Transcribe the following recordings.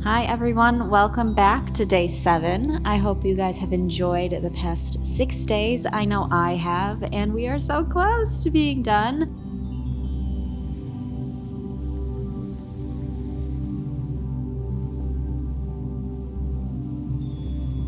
Hi everyone, welcome back to day 7. I hope you guys have enjoyed the past 6 days. I know I have, and we are so close to being done.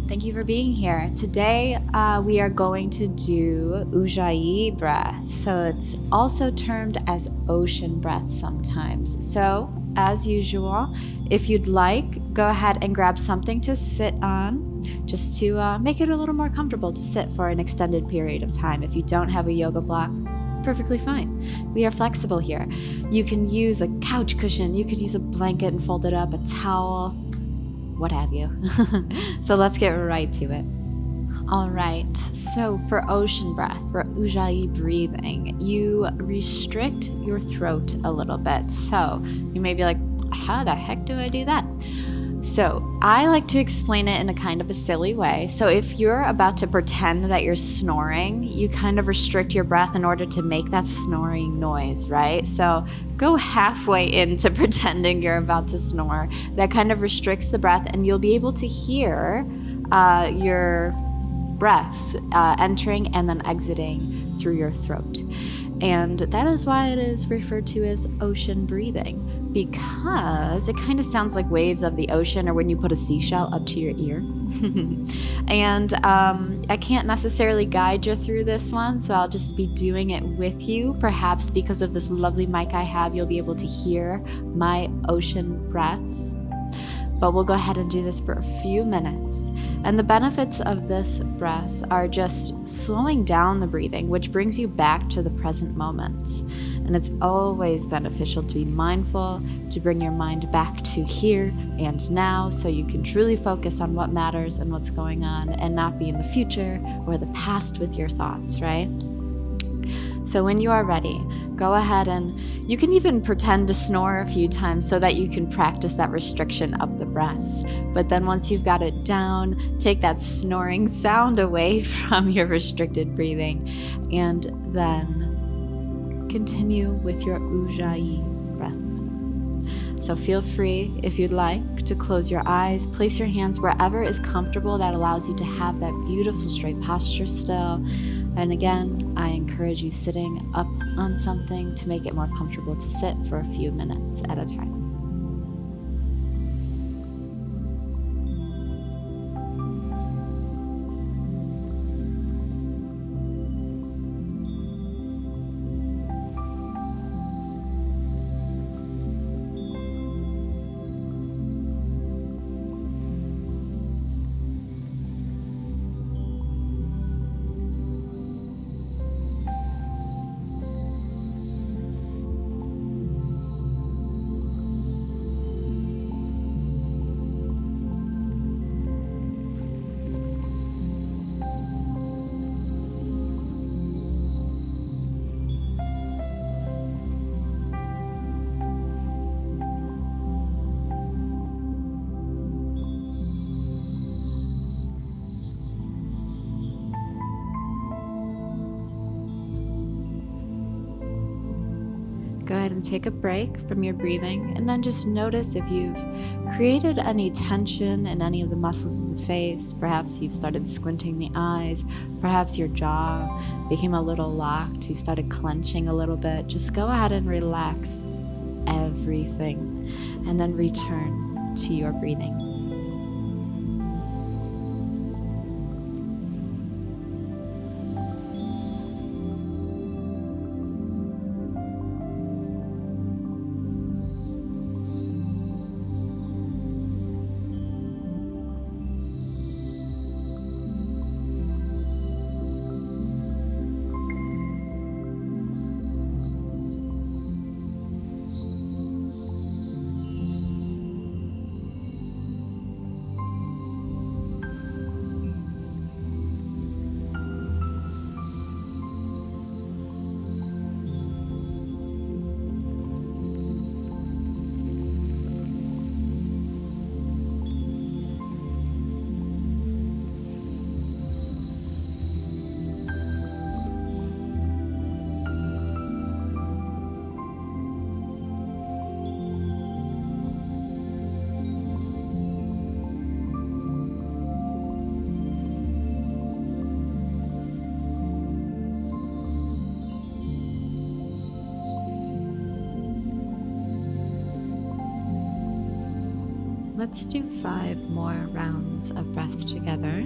Thank you for being here. Today we are going to do Ujjayi breath. So it's also termed as ocean breath sometimes. So as usual, if you'd like, go ahead and grab something to sit on, just to make it a little more comfortable to sit for an extended period of time. If you don't have a yoga block, perfectly fine. We are flexible here. You can use a couch cushion, you could use a blanket and fold it up, a towel, what have you. So let's get right to it. All right, so for ocean breath, for Ujjayi breathing, you restrict your throat a little bit. So you may be like, how the heck do I do that? So I like to explain it in a kind of a silly way. So if you're about to pretend that you're snoring, you kind of restrict your breath in order to make that snoring noise, right? So go halfway into pretending you're about to snore. That kind of restricts the breath, and you'll be able to hear your breath entering and then exiting through your throat. And that is why it is referred to as ocean breathing, because it kind of sounds like waves of the ocean, or when you put a seashell up to your ear. And I can't necessarily guide you through this one, so I'll just be doing it with you. Perhaps because of this lovely mic I have, you'll be able to hear my ocean breath. But we'll go ahead and do this for a few minutes. And the benefits of this breath are just slowing down the breathing, which brings you back to the present moment. And it's always beneficial to be mindful, to bring your mind back to here and now, so you can truly focus on what matters and what's going on, and not be in the future or the past with your thoughts, right? So when you are ready, go ahead and you can even pretend to snore a few times so that you can practice that restriction of the breath. But then once you've got it down, take that snoring sound away from your restricted breathing, and then continue with your Ujjayi breath. So feel free, if you'd like, to close your eyes, place your hands wherever is comfortable that allows you to have that beautiful straight posture still. And again, I encourage you sitting up on something to make it more comfortable to sit for a few minutes at a time. Go ahead and take a break from your breathing, and then just notice if you've created any tension in any of the muscles of the face. Perhaps you've started squinting the eyes, perhaps your jaw became a little locked, you started clenching a little bit. Just go ahead and relax everything, and then return to your breathing. Let's do 5 more rounds of breath together.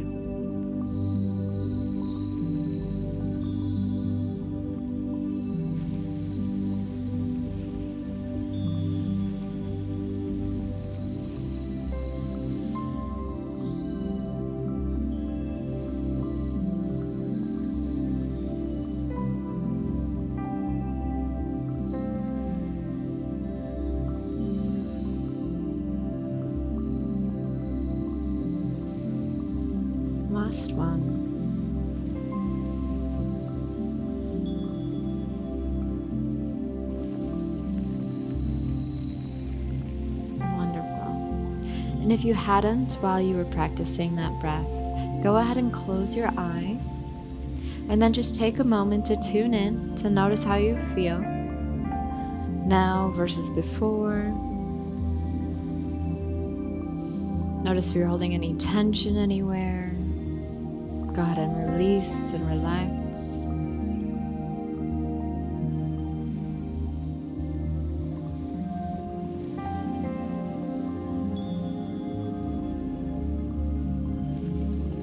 Last one. Wonderful. And if you hadn't while you were practicing that breath, go ahead and close your eyes and then just take a moment to tune in to notice how you feel now versus before. Notice if you're holding any tension anywhere. Go ahead and release and relax.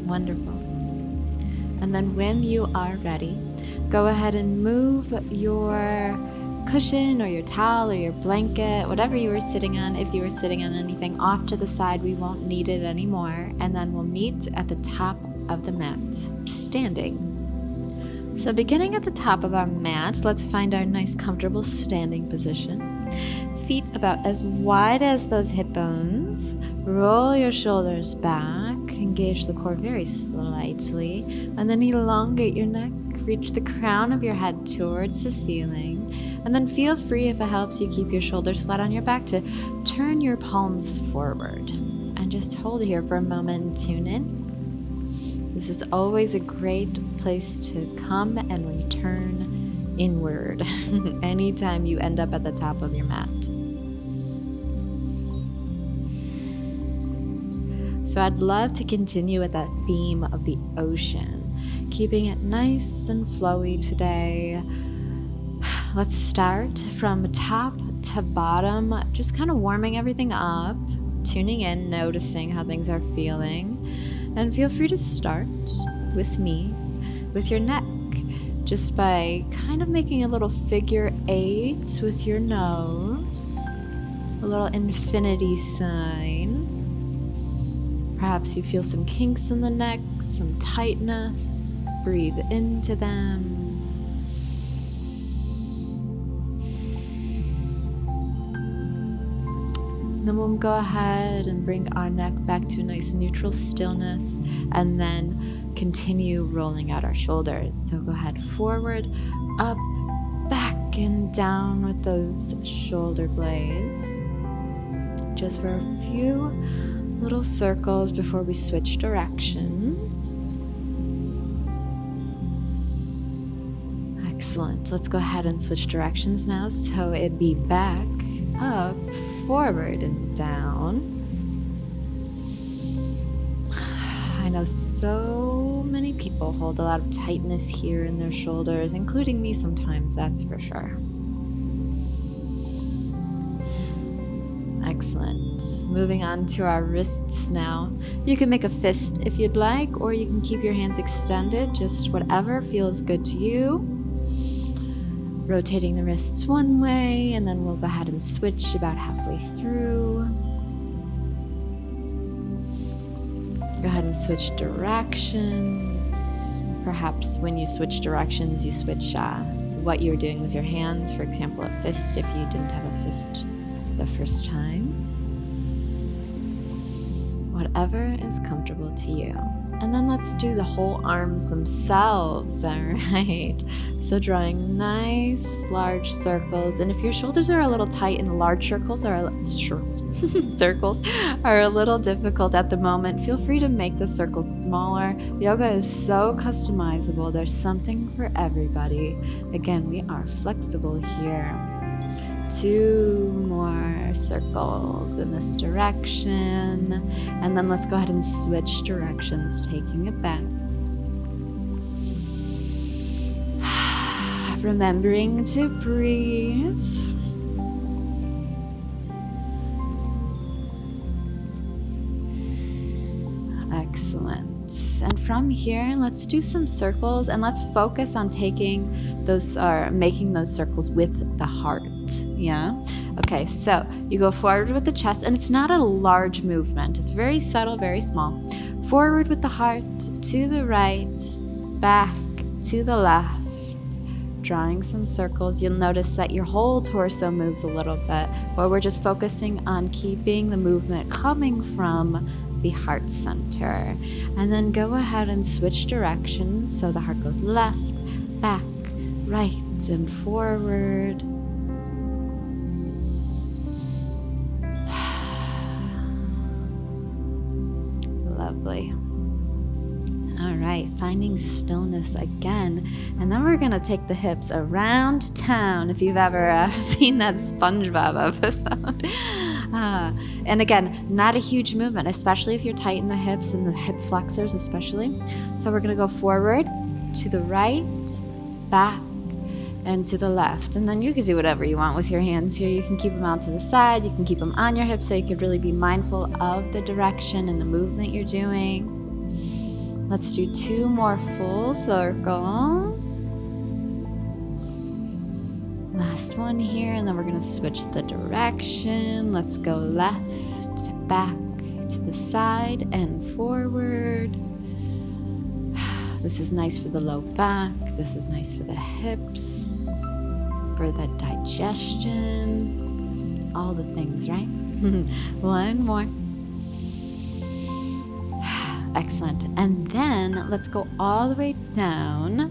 Wonderful. And then when you are ready, go ahead and move your cushion or your towel or your blanket, whatever you were sitting on. If you were sitting on anything, off to the side, we won't need it anymore. And then we'll meet at the top of the mat, standing. So beginning at the top of our mat, let's find our nice comfortable standing position. Feet about as wide as those hip bones. Roll your shoulders back, engage the core very slightly, and then elongate your neck. Reach the crown of your head towards the ceiling, and then feel free, if it helps you keep your shoulders flat on your back, to turn your palms forward and just hold here for a moment and tune in. This is always a great place to come and return inward anytime you end up at the top of your mat. So I'd love to continue with that theme of the ocean, keeping it nice and flowy today. Let's start from top to bottom, just kind of warming everything up, tuning in, noticing how things are feeling. And feel free to start with me, with your neck, just by kind of making a little figure 8 with your nose, a little infinity sign. Perhaps you feel some kinks in the neck, some tightness. Breathe into them. Then we'll go ahead and bring our neck back to a nice neutral stillness, and then continue rolling out our shoulders. So go ahead, forward, up, back, and down with those shoulder blades. Just for a few little circles before we switch directions. Excellent. Let's go ahead and switch directions now. So it'd be back, up, forward, and down. I know so many people hold a lot of tightness here in their shoulders, including me sometimes, that's for sure. Excellent. Moving on to our wrists now. You can make a fist if you'd like, or you can keep your hands extended, just whatever feels good to you. Rotating the wrists one way, and then we'll go ahead and switch about halfway through. Go ahead and switch directions. Perhaps when you switch directions, you switch what you're doing with your hands. For example, a fist if you didn't have a fist the first time. Whatever is comfortable to you. And then let's do the whole arms themselves, all right? So drawing nice large circles. And if your shoulders are a little tight and large circles are circles are a little difficult at the moment, feel free to make the circles smaller. Yoga is so customizable. There's something for everybody. Again, we are flexible here. 2 more circles in this direction, and then let's go ahead and switch directions, taking it back. Remembering to breathe. Excellent. And from here, let's do some circles, and let's focus on making those circles with the heart. Yeah? Okay, so you go forward with the chest, and it's not a large movement. It's very subtle, very small. Forward with the heart, to the right, back to the left. Drawing some circles. You'll notice that your whole torso moves a little bit, but we're just focusing on keeping the movement coming from the heart center. And then go ahead and switch directions. So the heart goes left, back, right, and forward. Lovely. All right, finding stillness again. And then we're going to take the hips around town, if you've ever seen that SpongeBob episode. And again, not a huge movement, especially if you're tight in the hips and the hip flexors especially. So we're going to go forward, to the right, back, and to the left. And then you can do whatever you want with your hands here. You can keep them out to the side. You can keep them on your hips so you could really be mindful of the direction and the movement you're doing. Let's do 2 more full circles. Last one here, and then we're going to switch the direction. Let's go left, back, to the side, and forward. This is nice for the low back. This is nice for the hips, for the digestion, all the things, right? One more. Excellent. And then let's go all the way down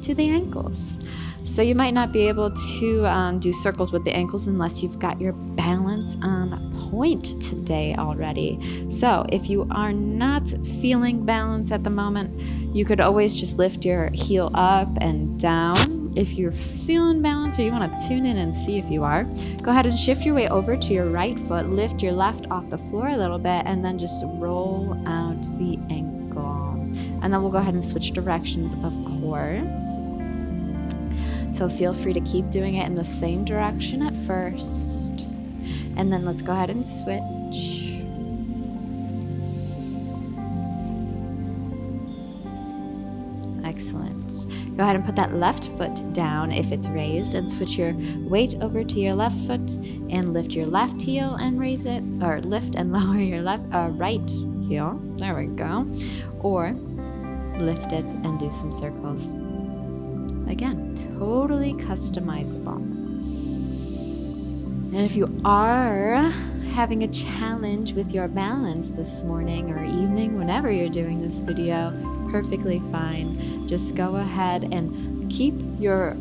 to the ankles. So you might not be able to do circles with the ankles unless you've got your balance on point today already. So if you are not feeling balance at the moment, you could always just lift your heel up and down. If you're feeling balance or you want to tune in and see if you are, go ahead and shift your way over to your right foot, lift your left off the floor a little bit, and then just roll out the ankle. And then we'll go ahead and switch directions, of course. So feel free to keep doing it in the same direction at first. And then let's go ahead and switch. Excellent. Go ahead and put that left foot down if it's raised, and switch your weight over to your left foot and lift your left heel and raise it, or lift and lower your right heel. There we go. Or lift it and do some circles. Again, totally customizable. And if you are having a challenge with your balance this morning or evening, whenever you're doing this video, perfectly fine. Just go ahead and keep your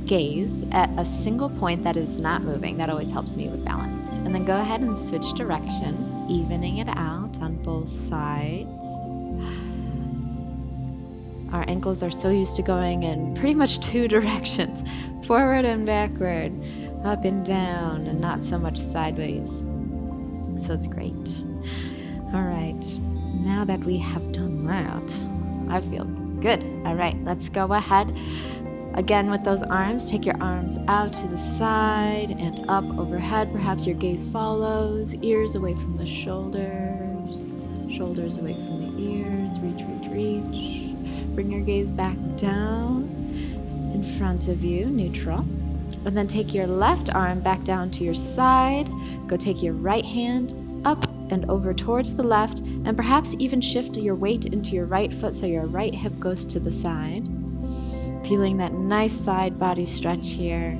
gaze at a single point that is not moving. That always helps me with balance. And then go ahead and switch direction, evening it out on both sides. Our ankles are so used to going in pretty much 2 directions, forward and backward, up and down, and not so much sideways. So it's great. All right, now that we have done that, I feel good. All right, let's go ahead. Again, with those arms, take your arms out to the side and up overhead. Perhaps your gaze follows, ears away from the shoulders, shoulders away from the ears. Reach, reach, reach. Bring your gaze back down in front of you, neutral. And then take your left arm back down to your side. Go take your right hand up and over towards the left, and perhaps even shift your weight into your right foot so your right hip goes to the side. Feeling that nice side body stretch here.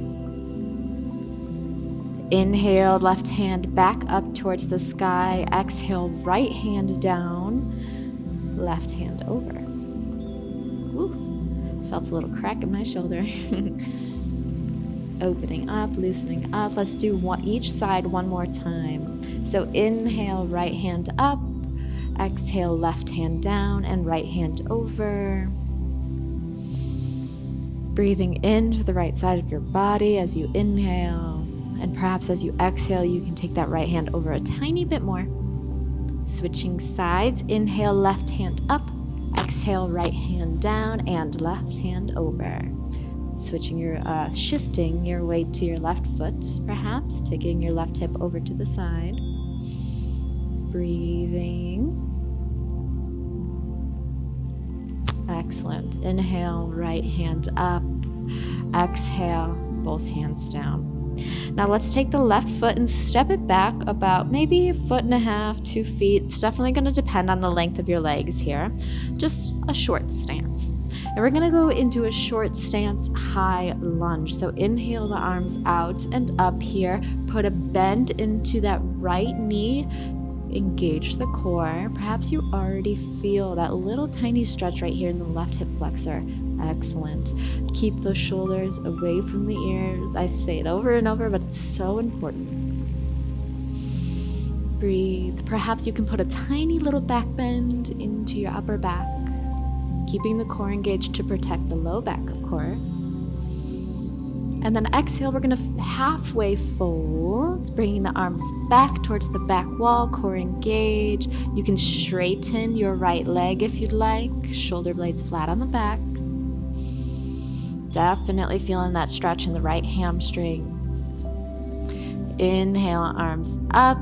Inhale, left hand back up towards the sky. Exhale, right hand down, left hand over. Ooh, felt a little crack in my shoulder. Opening up, loosening up. Let's do each side one more time. So inhale, right hand up. Exhale, left hand down and right hand over. Breathing into the right side of your body as you inhale. And perhaps as you exhale, you can take that right hand over a tiny bit more. Switching sides. Inhale, left hand up. Exhale, right hand down and left hand over. Shifting your weight to your left foot, perhaps taking your left hip over to the side. Breathing. Excellent. Inhale, right hand up. Exhale, both hands down. Now let's take the left foot and step it back about maybe 1.5 feet, 2 feet. It's definitely going to depend on the length of your legs here. Just a short stance. And we're going to go into a short stance high lunge. So inhale the arms out and up here. Put a bend into that right knee. Engage the core. Perhaps you already feel that little tiny stretch right here in the left hip flexor. Excellent. Keep those shoulders away from the ears. I say it over and over, but it's so important. Breathe. Perhaps you can put a tiny little back bend into your upper back, keeping the core engaged to protect the low back, of course. And then exhale, we're going to halfway fold, bringing the arms back towards the back wall, core engage. You can straighten your right leg if you'd like, shoulder blades flat on the back. Definitely feeling that stretch in the right hamstring. Inhale, arms up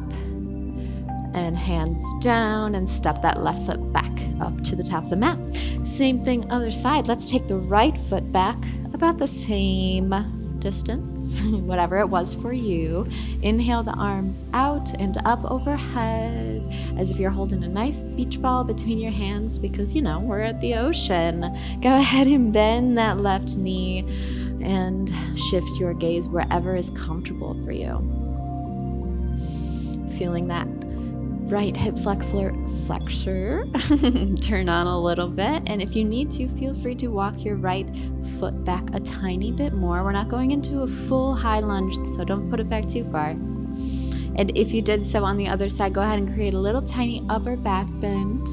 and hands down, and step that left foot back up to the top of the mat. Same thing, other side. Let's take the right foot back about the same distance, whatever it was for you. Inhale the arms out and up overhead as if you're holding a nice beach ball between your hands, because we're at the ocean. Go ahead and bend that left knee and shift your gaze wherever is comfortable for you. Feeling that right hip flexor turn on a little bit, and if you need to, feel free to walk your right foot back a tiny bit more. We're not going into a full high lunge, so don't put it back too far. And if you did so on the other side, go ahead and create a little tiny upper back bend.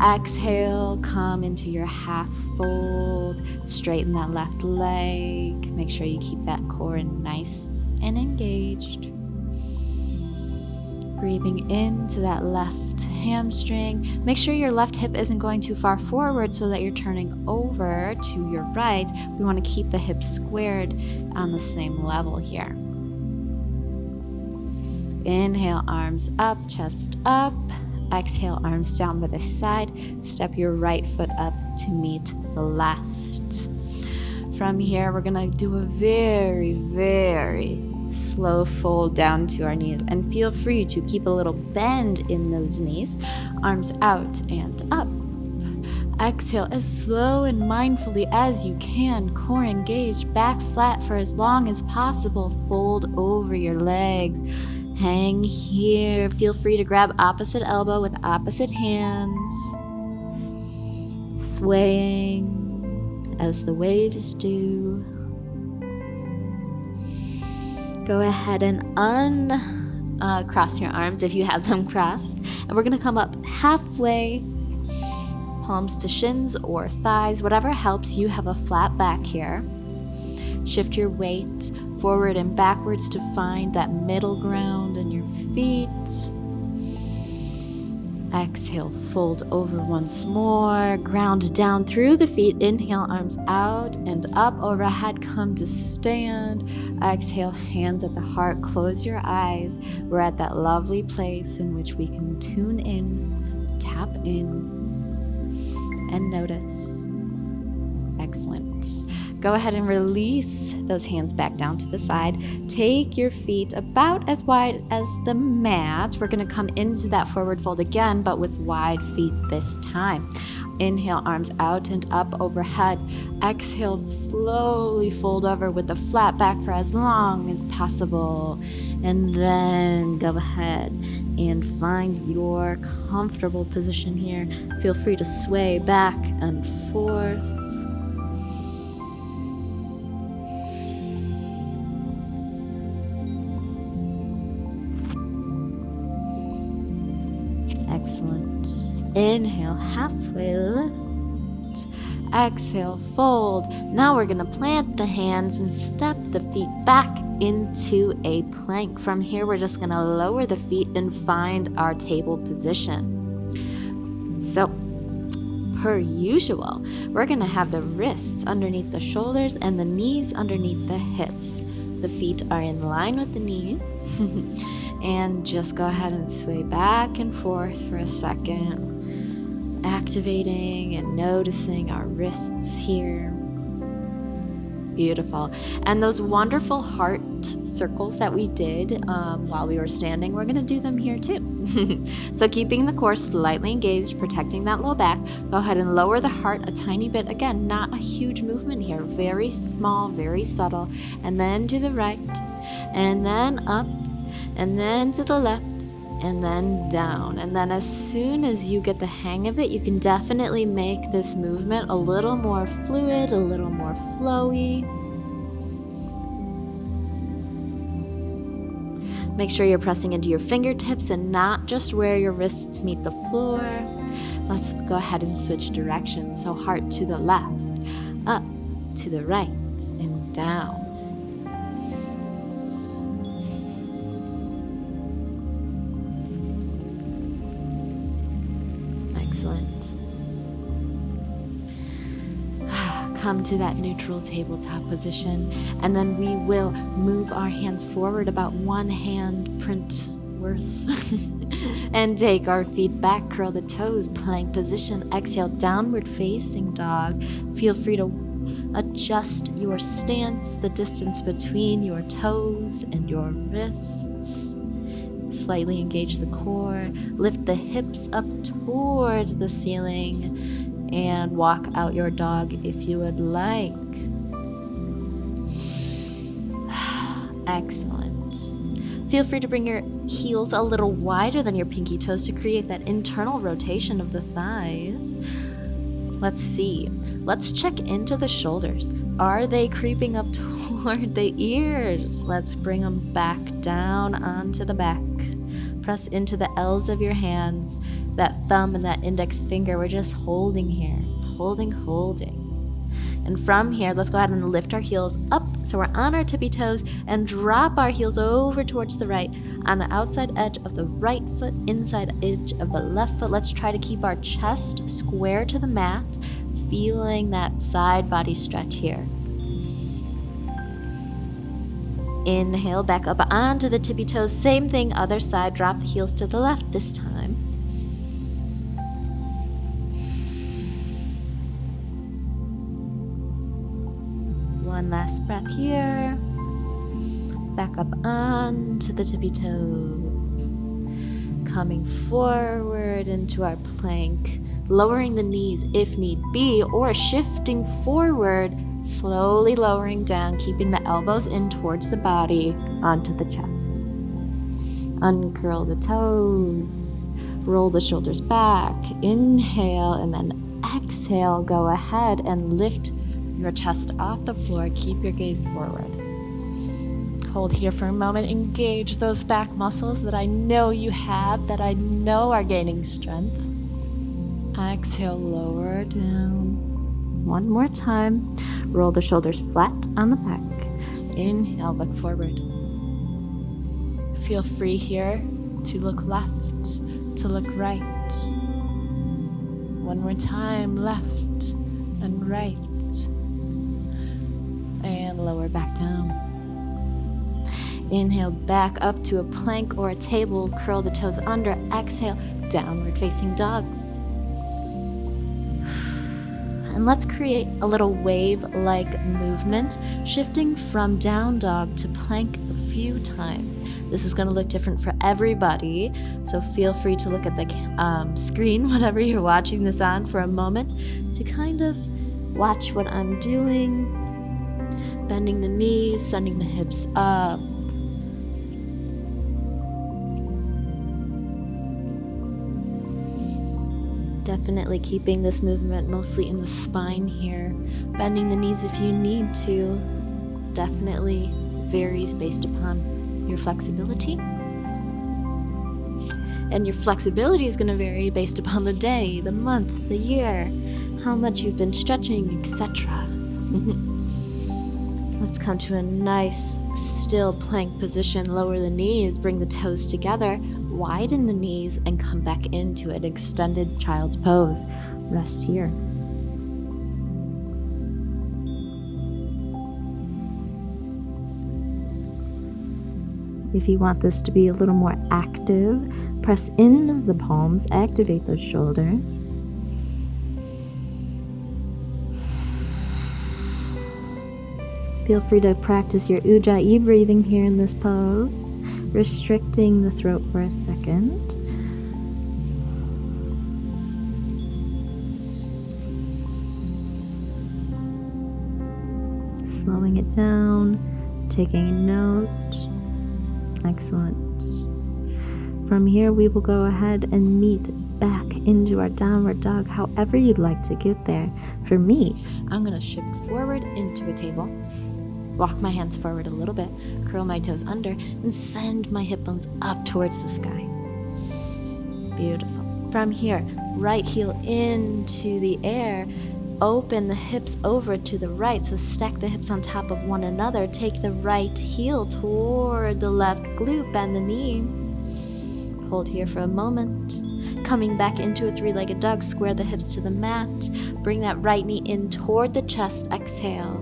Exhale, come into your half fold, straighten that left leg. Make sure you keep that core nice and engaged. Breathing into that left hamstring. Make sure your left hip isn't going too far forward so that you're turning over to your right. We want to keep the hips squared on the same level here. Inhale, arms up, chest up. Exhale, arms down by the side. Step your right foot up to meet the left. From here, we're going to do a very, very slow fold down to our knees, and feel free to keep a little bend in those knees. Arms out and up. Exhale as slow and mindfully as you can. Core engaged, back flat for as long as possible. Fold over your legs. Hang here. Feel free to grab opposite elbow with opposite hands. Swaying as the waves do. Go ahead and uncross your arms if you have them crossed. And we're going to come up halfway, palms to shins or thighs, whatever helps. You have a flat back here. Shift your weight forward and backwards to find that middle ground in your feet. Exhale, fold over once more. Ground down through the feet. Inhale, arms out and up overhead. Come to stand. Exhale, hands at the heart. Close your eyes. We're at that lovely place in which we can tune in, tap in, and notice. Excellent. Go ahead and release those hands back down to the side. Take your feet about as wide as the mat. We're going to come into that forward fold again, but with wide feet this time. Inhale, arms out and up overhead. Exhale, slowly fold over with the flat back for as long as possible. And then go ahead and find your comfortable position here. Feel free to sway back and forth. Excellent. Inhale, halfway lift. Exhale, fold. Now we're going to plant the hands and step the feet back into a plank. From here, we're just going to lower the feet and find our table position. So, per usual, we're going to have the wrists underneath the shoulders and the knees underneath the hips. the feet are in line with the knees. And just go ahead and sway back and forth for a second, activating and noticing our wrists here. Beautiful. And those wonderful heart circles that we did while we were standing, we're going to do them here too. So keeping the core slightly engaged, protecting that low back, go ahead and lower the heart a tiny bit. Again, not a huge movement here, very small, very subtle. And then to the right, and then up, and then to the left, and then down. And then as soon as you get the hang of it, you can definitely make this movement a little more fluid, a little more flowy. Make sure you're pressing into your fingertips and not just where your wrists meet the floor. Let's go ahead and switch directions. So heart to the left, up, to the right, and down. Excellent. Come to that neutral tabletop position, and then we will move our hands forward about one hand print worth and take our feet back, curl the toes, plank position, exhale, downward facing dog. Feel free to adjust your stance, the distance between your toes and your wrists. Slightly engage the core, lift the hips up towards the ceiling, and walk out your dog if you would like. Excellent. Feel free to bring your heels a little wider than your pinky toes to create that internal rotation of the thighs. Let's see. Let's check into the shoulders. Are they creeping up toward the ears? Let's bring them back down onto the back. Press into the L's of your hands, that thumb and that index finger. We're just holding here, holding. And from here, let's go ahead and lift our heels up so we're on our tippy toes and drop our heels over towards the right on the outside edge of the right foot, inside edge of the left foot. Let's try to keep our chest square to the mat, feeling that side body stretch here. Inhale, back up onto the tippy toes. Same thing, other side. Drop the heels to the left this time. One last breath here. Back up onto the tippy toes. Coming forward into our plank. Lowering the knees if need be, or shifting forward, slowly lowering down, keeping the elbows in towards the body, onto the chest. Uncurl the toes, roll the shoulders back, inhale, and then exhale. Go ahead and lift your chest off the floor. Keep your gaze forward. Hold here for a moment. Engage those back muscles that I know you have, that I know are gaining strength. Exhale, lower down. One more time. Roll the shoulders flat on the back. Inhale, look forward. Feel free here to look left, to look right. One more time, left and right. And lower back down. Inhale, back up to a plank or a table. Curl the toes under. Exhale, downward facing dog. And let's create a little wave-like movement, shifting from down dog to plank a few times. This is going to look different for everybody, so feel free to look at the screen, whatever you're watching this on, for a moment to kind of watch what I'm doing. Bending the knees, sending the hips up. Definitely keeping this movement mostly in the spine here. Bending the knees if you need to. Definitely varies based upon your flexibility. And your flexibility is going to vary based upon the day, the month, the year, how much you've been stretching, etc. Let's come to a nice still plank position. Lower the knees, bring the toes together. Widen the knees and come back into an extended child's pose. Rest here. If you want this to be a little more active, press into the palms, activate those shoulders. Feel free to practice your Ujjayi breathing here in this pose, restricting the throat for a second. Slowing it down, taking note. Excellent. From here, we will go ahead and meet back into our downward dog, however you'd like to get there. For me, I'm going to shift forward into a table, walk my hands forward a little bit, curl my toes under, and send my hip bones up towards the sky. Beautiful. From here, right heel into the air, open the hips over to the right, so stack the hips on top of one another. Take the right heel toward the left glute, bend the knee. Hold here for a moment. Coming back into a three-legged dog, square the hips to the mat. Bring that right knee in toward the chest, exhale.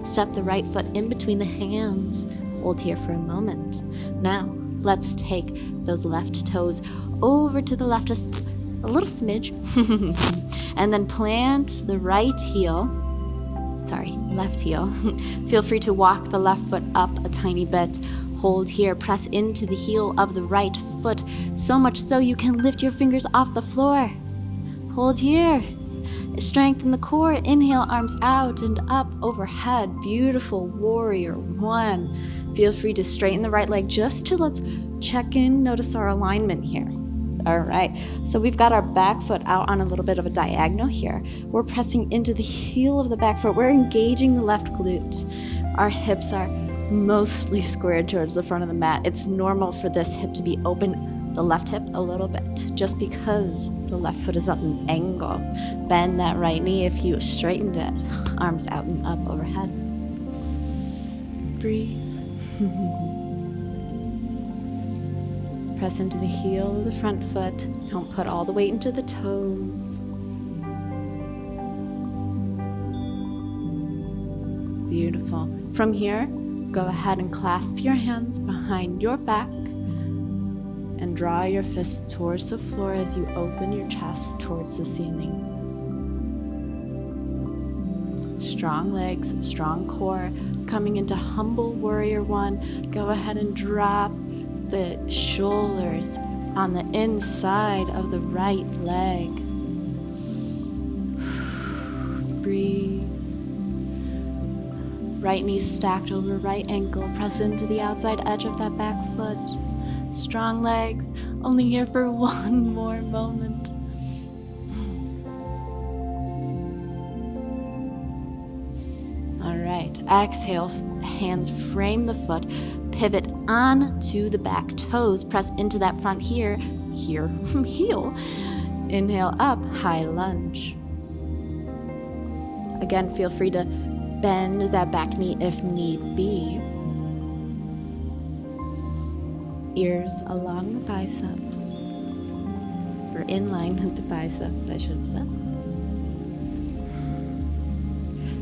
Step the right foot in between the hands. Hold here for a moment. Now, let's take those left toes over to the left, just a little smidge. And then plant the left heel. Feel free to walk the left foot up a tiny bit. Hold here, press into the heel of the right foot, so much so you can lift your fingers off the floor. Hold here. Strengthen the core. Inhale, arms out and up overhead. Beautiful warrior one. Feel free to straighten the right leg just to let's check in, notice our alignment here. All right, so we've got our back foot out on a little bit of a diagonal here. We're pressing into the heel of the back foot. We're engaging the left glute. Our hips are mostly squared towards the front of the mat. It's normal for this hip to be open, the left hip a little bit, just because the left foot is at an angle. Bend that right knee if you straightened it. Arms out and up overhead. Breathe. Press into the heel of the front foot. Don't put all the weight into the toes. Beautiful. From here, go ahead and clasp your hands behind your back and draw your fists towards the floor as you open your chest towards the ceiling. Strong legs, strong core. Coming into humble warrior one, go ahead and drop the shoulders on the inside of the right leg. Breathe. Right knee stacked over right ankle. Press into the outside edge of that back foot. Strong legs. Only here for one more moment. All right. Exhale. Hands frame the foot. Pivot on to the back toes. Press into that front heel. Inhale up, high lunge. Again, feel free to bend that back knee if need be. Ears along the biceps, or in line with the biceps, I should have said.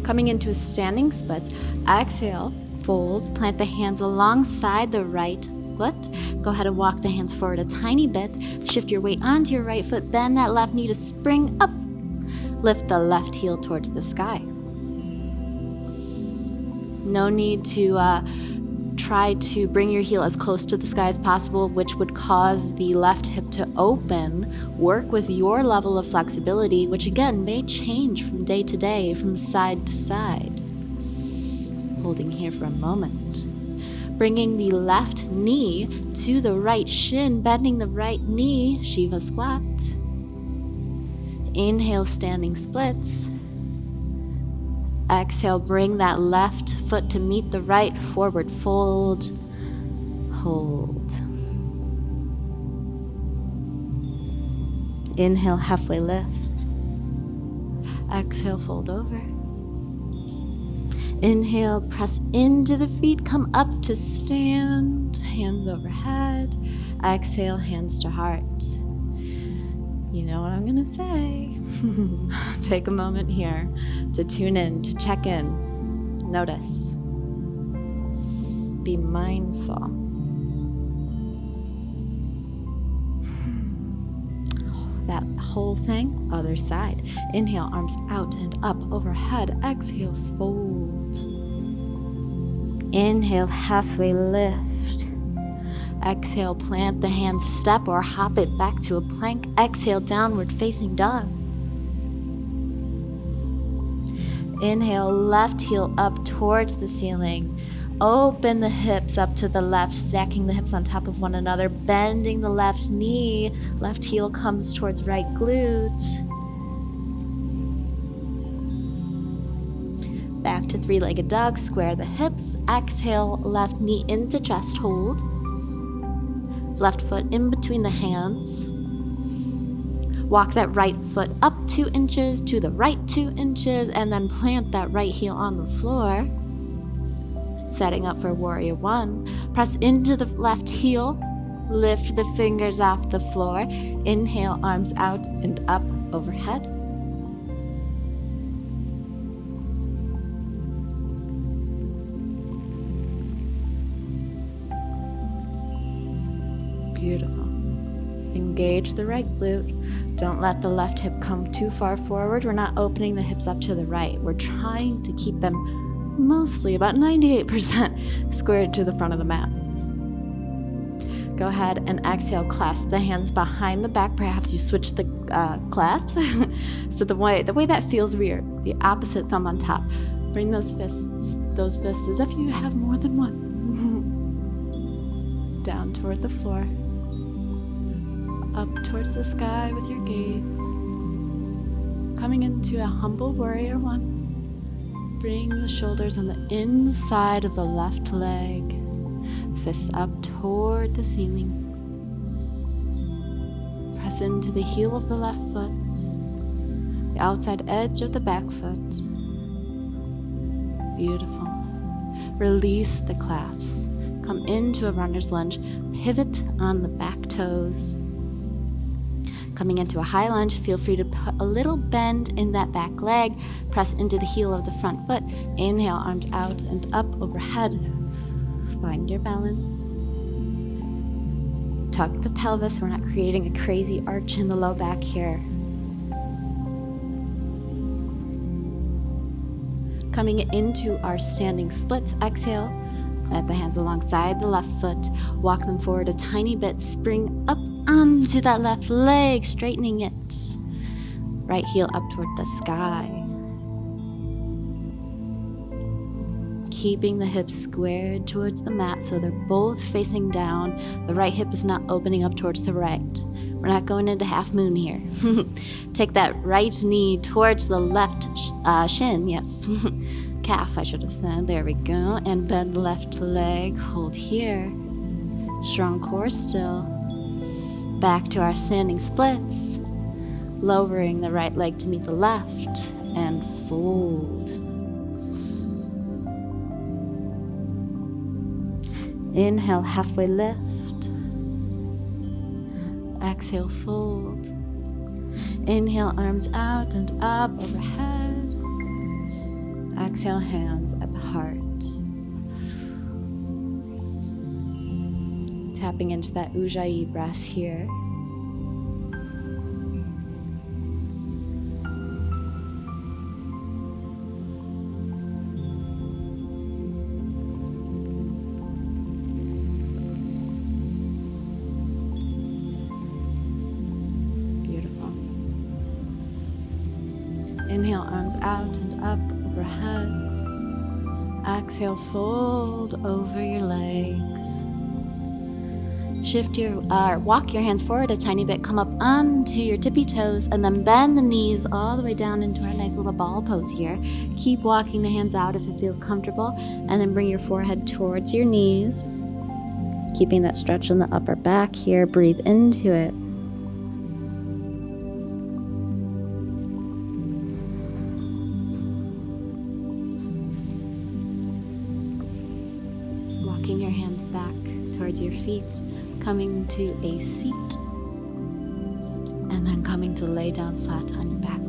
Coming into a standing split, exhale. Fold, plant the hands alongside the right foot. Go ahead and walk the hands forward a tiny bit. Shift your weight onto your right foot. Bend that left knee to spring up. Lift the left heel towards the sky. No need to try to bring your heel as close to the sky as possible, which would cause the left hip to open. Work with your level of flexibility, which again may change from day to day, from side to side. Holding here for a moment. Bringing the left knee to the right shin, bending the right knee, Shiva squat. Inhale, standing splits. Exhale, bring that left foot to meet the right, forward fold. Hold. Inhale, halfway lift. Exhale, fold over. Inhale, press into the feet, come up to stand, hands overhead. Exhale, hands to heart. You know what I'm gonna say. Take a moment here to tune in, to check in, notice. Be mindful. that whole thing, other side. Inhale, arms out and up overhead. Exhale, fold. Inhale, halfway lift. Exhale, plant the hands, step or hop it back to a plank. Exhale, downward facing dog. Inhale, left heel up towards the ceiling. Open the hips up to the left, stacking the hips on top of one another, bending the left knee. Left heel comes towards right glute. Back to three-legged dog, square the hips. Exhale, left knee into chest hold. Left foot in between the hands. Walk that right foot up 2 inches to the right 2 inches, and then plant that right heel on the floor. Setting up for warrior one. Press into the left heel. Lift the fingers off the floor. Inhale, arms out and up overhead. Beautiful. Engage the right glute. Don't let the left hip come too far forward. We're not opening the hips up to the right. We're trying to keep them mostly about 98% squared to the front of the mat. Go ahead and exhale, clasp the hands behind the back. Perhaps you switch the clasps. So the way that feels weird, the opposite thumb on top. Bring those fists as if you have more than one. Down toward the floor. Up towards the sky with your gaze. Coming into a humble warrior one. Bring the shoulders on the inside of the left leg. Fists up toward the ceiling. Press into the heel of the left foot. The outside edge of the back foot. Beautiful. Release the clasps. Come into a runner's lunge. Pivot on the back toes. Coming into a high lunge, feel free to put a little bend in that back leg. Press into the heel of the front foot. Inhale, arms out and up overhead. Find your balance. Tuck the pelvis. We're not creating a crazy arch in the low back here. Coming into our standing splits, exhale. Plant the hands alongside the left foot. Walk them forward a tiny bit. Spring up onto that left leg, straightening it. Right heel up toward the sky. Keeping the hips squared towards the mat so they're both facing down. The right hip is not opening up towards the right. We're not going into half moon here. Take that right knee towards the left shin, yes. Calf, I should have said. There we go. And bend the left leg. Hold here. Strong core still. Back to our standing splits. Lowering the right leg to meet the left. And fold. Inhale, halfway lift. Exhale, fold. Inhale, arms out and up overhead. Exhale, hands at the heart. Tapping into that Ujjayi breath here. Beautiful. Inhale, arms out and up overhead. Exhale, fold over your legs. Walk your hands forward a tiny bit, come up onto your tippy toes, and then bend the knees all the way down into our nice little ball pose here. Keep walking the hands out if it feels comfortable, and then bring your forehead towards your knees. Keeping that stretch in the upper back here, breathe into it. Walking your hands back towards your feet, coming to a seat, and then coming to lay down flat on your back.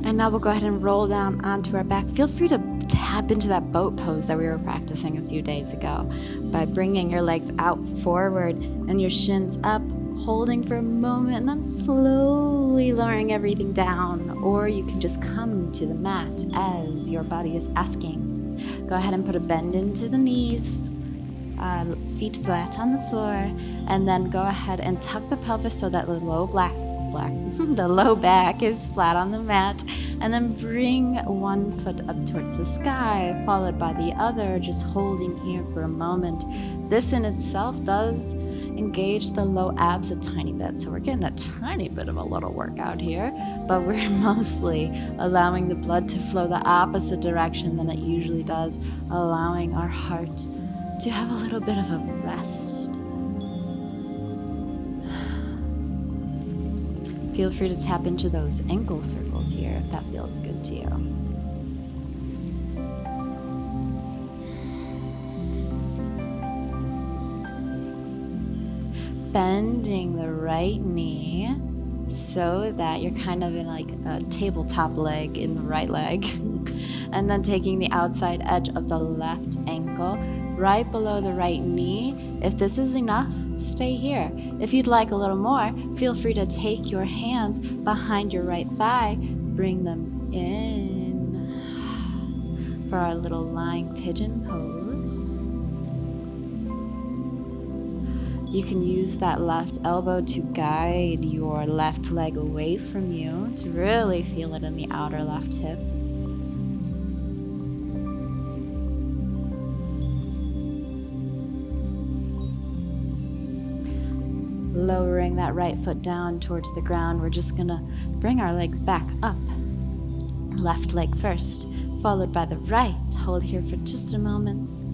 And now we'll go ahead and roll down onto our back. Feel free to tap into that boat pose that we were practicing a few days ago by bringing your legs out forward and your shins up, holding for a moment and then slowly lowering everything down. Or you can just come to the mat as your body is asking. Go ahead and put a bend into the knees, feet flat on the floor, and then go ahead and tuck the pelvis so that the low back is flat on the mat, and then bring one foot up towards the sky, followed by the other, just holding here for a moment. This in itself does engage the low abs a tiny bit, so we're getting a tiny bit of a little workout here, but we're mostly allowing the blood to flow the opposite direction than it usually does, allowing our heart to have a little bit of a rest. Feel free to tap into those ankle circles here if that feels good to you. Bending the right knee so that you're kind of in like a tabletop leg in the right leg. And then taking the outside edge of the left ankle right below the right knee. If this is enough, stay here. If you'd like a little more, feel free to take your hands behind your right thigh, bring them in for our little lying pigeon pose. You can use that left elbow to guide your left leg away from you to really feel it in the outer left hip. Lowering that right foot down towards the ground, we're just gonna bring our legs back up. Left leg first, followed by the right. Hold here for just a moment.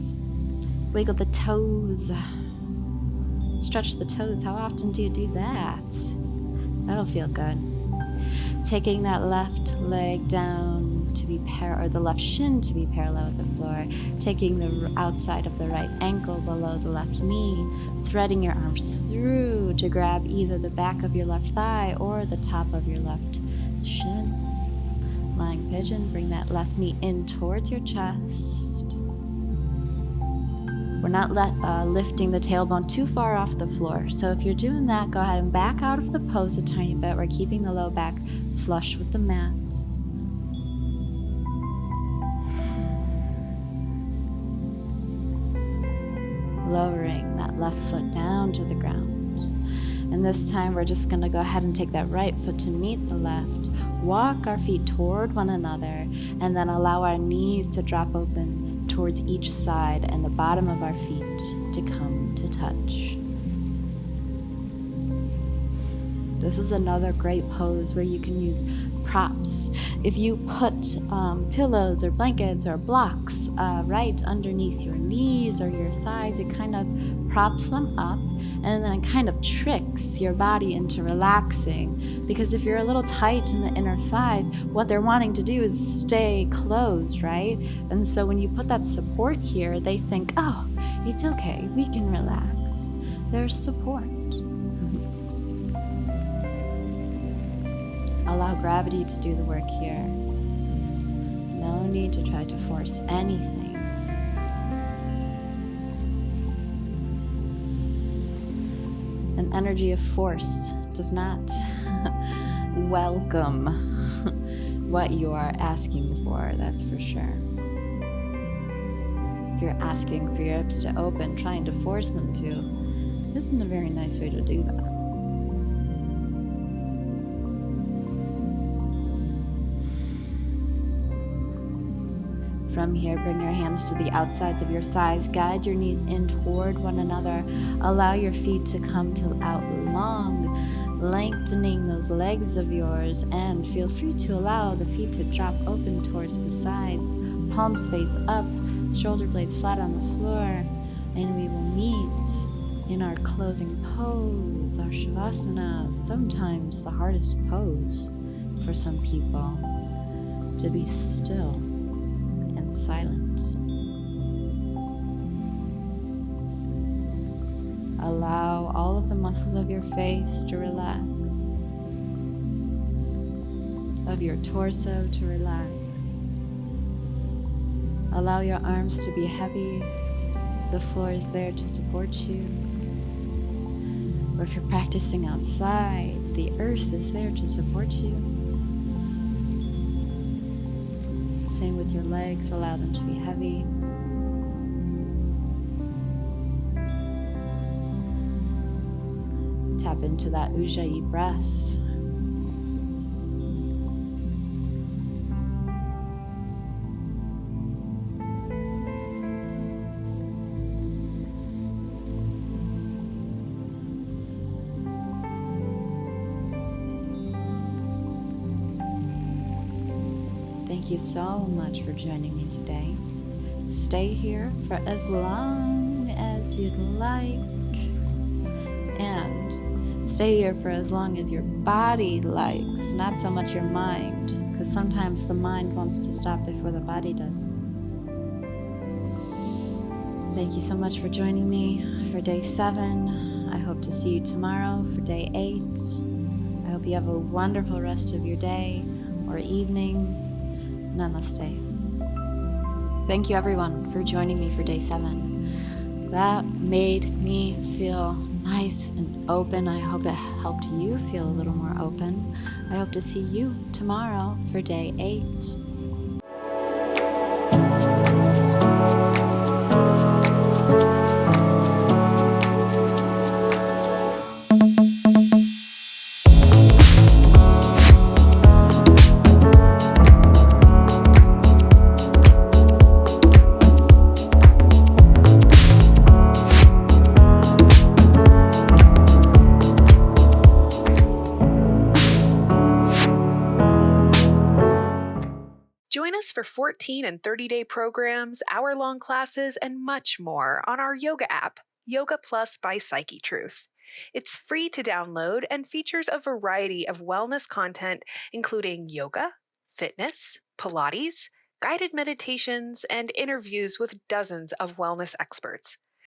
Wiggle the toes. Stretch the toes. How often do you do that? That'll feel good. Taking that left leg down to be or the left shin to be parallel with the floor. Taking the outside of the right ankle below the left knee. Threading your arms through to grab either the back of your left thigh or the top of your left shin. Lying pigeon, bring that left knee in towards your chest. We're not lifting the tailbone too far off the floor. So if you're doing that, go ahead and back out of the pose a tiny bit. We're keeping the low back flush with the mats. Lowering that left foot down to the ground. And this time we're just going to go ahead and take that right foot to meet the left. Walk our feet toward one another, and then allow our knees to drop open towards each side and the bottom of our feet to come to touch. This is another great pose where you can use props. If you put pillows or blankets or blocks right underneath your knees or your thighs, it kind of props them up, and then it kind of tricks your body into relaxing, because if you're a little tight in the inner thighs, what they're wanting to do is stay closed, right? And so when you put that support here, they think, oh, it's okay, we can relax. There's support. Allow gravity to do the work here. No need to try to force anything. An energy of force does not welcome what you are asking for, that's for sure. If you're asking for your hips to open, trying to force them to, isn't a very nice way to do that. From here, bring your hands to the outsides of your thighs. Guide your knees in toward one another. Allow your feet to come out long, lengthening those legs of yours, and feel free to allow the feet to drop open towards the sides. Palms face up, shoulder blades flat on the floor, and we will meet in our closing pose, our Shavasana, sometimes the hardest pose for some people, to be still. Silent. Allow all of the muscles of your face to relax, of your torso to relax. Allow your arms to be heavy. The floor is there to support you. or if you're practicing outside, the earth is there to support you. Same with your legs, allow them to be heavy. Tap into that Ujjayi breath. Thank you so much for joining me today. Stay here for as long as you'd like, and stay here for as long as your body likes, not so much your mind, because sometimes the mind wants to stop before the body does. Thank you so much for joining me for day 7. I hope to see you tomorrow for day 8. I hope you have a wonderful rest of your day or evening. Namaste. Thank you everyone for joining me for day 7. That made me feel nice and open. I hope it helped you feel a little more open. I hope to see you tomorrow for day 8. Join us for 14 and 30-day programs, hour-long classes, and much more on our yoga app, Yoga Plus by Psychetruth. It's free to download and features a variety of wellness content, including yoga, fitness, Pilates, guided meditations, and interviews with dozens of wellness experts.